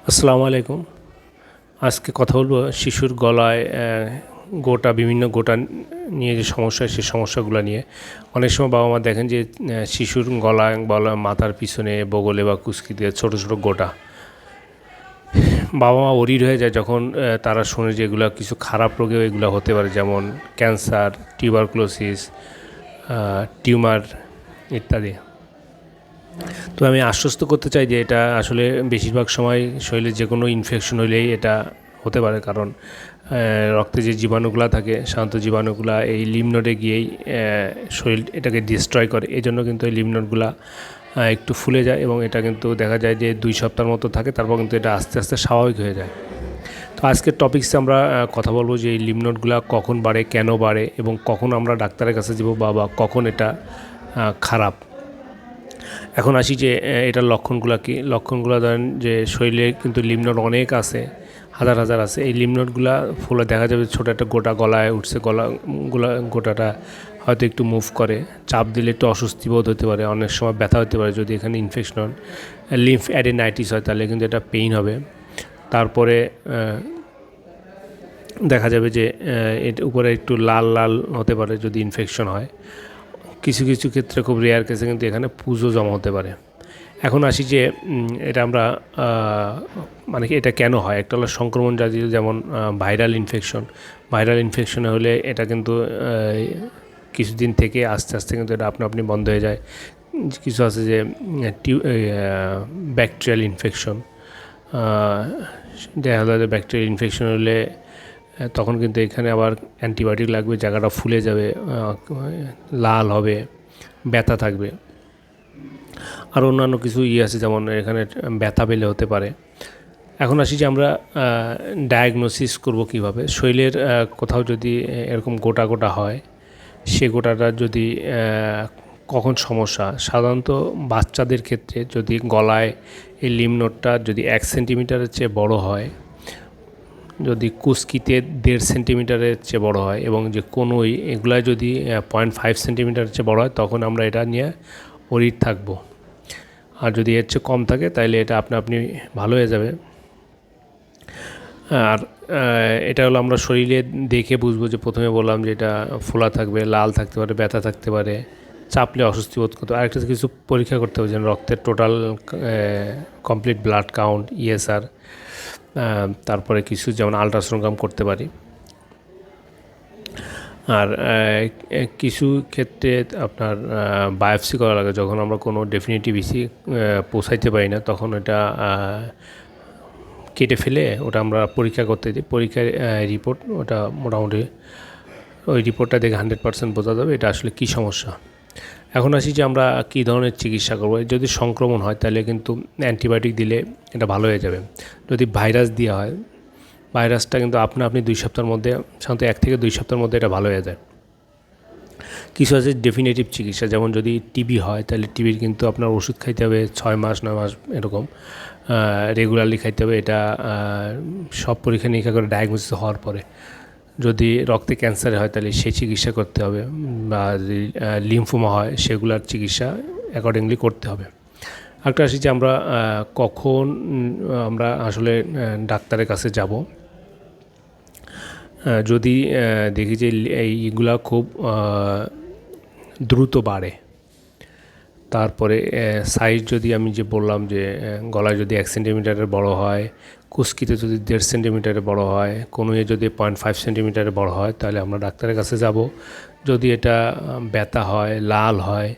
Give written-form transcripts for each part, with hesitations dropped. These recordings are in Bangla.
আসসালামু আলাইকুম। আজকে কথা বলবো শিশুর গলায় গোটা বিভিন্ন গোটা নিয়ে যে সমস্যা সেই সমস্যাগুলো নিয়ে। অনেক সময় বাবা মা দেখেন যে শিশুর গলায় মাথার পিছনে বগলে বা কুচকিতে ছোট ছোট গোটা। বাবা মা অরিড হয়ে যায় যখন তারা শোনে যে এগুলো কিছু খারাপ রোগেও এগুলো হতে পারে, যেমন ক্যান্সার, টিউবারকুলোসিস, টিউমার ইত্যাদি। তো আমি আশ্বস্ত করতে চাই যে এটা আসলে বেশিরভাগ সময় শরীরে যে কোনো ইনফেকশন হলেই এটা হতে পারে, কারণ রক্তে যে জীবাণুগুলো থাকে সাধারণত জীবাণুগুলো এই লিম্ফ নোডে গিয়েই শরীর এটাকে ডিস্ট্রয় করে। এই জন্য কিন্তু এই লিম্ফ নোডগুলো একটু ফুলে যায় এবং এটা কিন্তু দেখা যায় যে 2 সপ্তাহের মতো থাকে, তারপর কিন্তু এটা আস্তে আস্তে স্বাভাবিক হয়ে যায়। তো আজকের টপিক্সে আমরা কথা বলবো যে এই লিম্ফ নোডগুলো কখন বাড়ে, কেন বাড়ে এবং কখন আমরা ডাক্তারের কাছে যাব বা কখন এটা খারাপ। এখন আসি যে এটার লক্ষণগুলো কী। লক্ষণগুলো ধরেন যে শরীরে কিন্তু লিম্ফ নোড অনেক আছে, হাজার হাজার আছে। এই লিম্ফ নোডগুলো ফুলে দেখা যাবে ছোটো একটা গোটা গলায় উঠছে, গোটাটা হয়তো একটু মুভ করে, চাপ দিলে একটু অস্বস্তি বোধ হতে পারে, অনেক সময় ব্যথা হতে পারে। যদি এখানে ইনফেকশন লিম্ফ অ্যাডেনাইটিস হয় তাহলে কিন্তু এটা পেইন হবে। তারপরে দেখা যাবে যে এর উপরে একটু লাল লাল হতে পারে যদি ইনফেকশন হয়। কিছু কিছু ক্ষেত্রে খুব রেয়ার কেসে কিন্তু এখানে পুজো জমা হতে পারে। এখন আসি যে এটা আমরা মানে এটা কেন হয়। একটা হলো সংক্রমণ জাতীয়, যেমন ভাইরাল ইনফেকশন। ভাইরাল ইনফেকশনে হলে এটা কিন্তু কিছুদিন থেকে আস্তে আস্তে কিন্তু এটা আপনি বন্ধ হয়ে যায়। কিছু আছে যে ব্যাকটেরিয়াল ইনফেকশন, দেখা যায় যে ব্যাকটেরিয়াল ইনফেকশন হলে তখন কিন্তু এখানে আবার অ্যান্টিবায়োটিক লাগবে, জায়গাটা ফুলে যাবে, লাল হবে, ব্যথা থাকবে। আর অন্যান্য কিছু আছে, যেমন এখানে ব্যথা পেলে হতে পারে। এখন আসি যে আমরা ডায়াগনোসিস করব কিভাবে। শরীরের কোথাও যদি এরকম গোটা গোটা হয়, সে গোটাটা যদি কখন সমস্যা, সাধারণত বাচ্চাদের ক্ষেত্রে যদি গলায় এই লিম্ফ নোডটা যদি 1 সেন্টিমিটারের চেয়ে বড় হয়, যদি কুচকিতে 1.5 সেন্টিমিটারের চেয়ে বড় হয় এবং যে কোনোই এগুলা যদি 0.5 সেন্টিমিটারের চেয়ে বড় হয়, তখন আমরা এটা নিয়ে অরিড থাকবো। আর যদি এর চেয়ে কম থাকে তাহলে এটা আপনি ভালো হয়ে যাবে। আর এটা হলো আমরা শরীরে দেখে বুঝবো, যে প্রথমে বললাম যে এটা ফোলা থাকবে, লাল থাকতে পারে, ব্যথা থাকতে পারে, চাপলে অস্বস্তি বোধ করতে পারে। আরেকটা কিছু পরীক্ষা করতে হবে, যেন রক্তের total complete blood count, ESR, তারপরে কিছু যেমন আলট্রাসোনোগ্রাম করতে পারি। আর কিছু ক্ষেত্রে আপনার বায়োপসি করা লাগে, যখন আমরা কোনো ডেফিনিটিভ পৌঁছাইতে পারি না, তখন এটা কেটে ফেলে ওটা আমরা পরীক্ষা করতে দিই। পরীক্ষার রিপোর্ট ওটা মোটামুটি ওই রিপোর্টটা দেখে 100% বোঝা যাবে এটা আসলে কী সমস্যা। এখন আসি যে আমরা কী ধরনের চিকিৎসা করবো। যদি সংক্রমণ হয় তাহলে কিন্তু অ্যান্টিবায়োটিক দিলে এটা ভালো হয়ে যাবে। যদি ভাইরাস দেওয়া হয়, ভাইরাসটা কিন্তু আপনি 2 সপ্তাহের মধ্যে, সাধারণত 1 থেকে 2 সপ্তাহের মধ্যে এটা ভালো হয়ে যায়। কিছু আছে ডেফিনেটিভ চিকিৎসা, যেমন যদি টিবি হয় তাহলে টিবির কিন্তু আপনার ওষুধ খাইতে হবে 6 মাস 9 মাস এরকম, রেগুলারলি খাইতে হবে। এটা সব পরীক্ষা নিরীক্ষা করে ডায়াগনোসিস হওয়ার পরে। যদি রক্তে ক্যান্সার হয় তাহলে সেই চিকিৎসা করতে হবে, বা যদি লিম্ফোমা হয় সেগুলার চিকিৎসা অ্যাকর্ডিংলি করতে হবে। একটা আসি যে আমরা কখন আমরা আসলে ডাক্তারের কাছে যাব। যদি দেখি যে এইগুলা খুব দ্রুত বাড়ে, তারপরে সাইজ যদি আমি যে বললাম যে গলায় যদি 1 সেন্টিমিটারের বড় হয়, কুচকিতে যদি 1.5 সেন্টিমিটারের বড় হয়, কোনো যদি 0.5 সেন্টিমিটারের বড় হয়, তাহলে আমরা ডাক্তারের কাছে যাব। যদি এটা ব্যথা হয়, লাল হয়,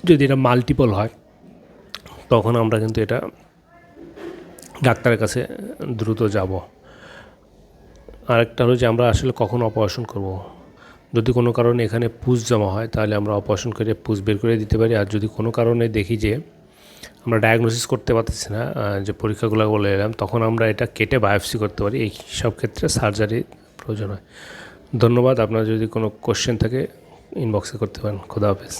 যদি এটা মাল্টিপল হয়, তখন আমরা কিন্তু এটা ডাক্তারের কাছে দ্রুত যাব। আরেকটা হলো যে আমরা আসলে কখন অপারেশন করব। যদি কোনো কারণে এখানে পুঁজ জমা হয় তাহলে আমরা অপারেশন করে পুঁজ বের করে দিতে পারি। আর যদি কোনো কারণে দেখি যে আমরা ডায়াগনোসিস করতে পারতেছি না, যে পরীক্ষাগুলো বলে এলাম, তখন আমরা এটা কেটে বায়োপসি করতে পারি। এই সব ক্ষেত্রে সার্জারি প্রয়োজন হয়। ধন্যবাদ। আপনার যদি কোনো কোশ্চেন থাকে ইনবক্সে করতে পারেন। খোদা হাফেজ।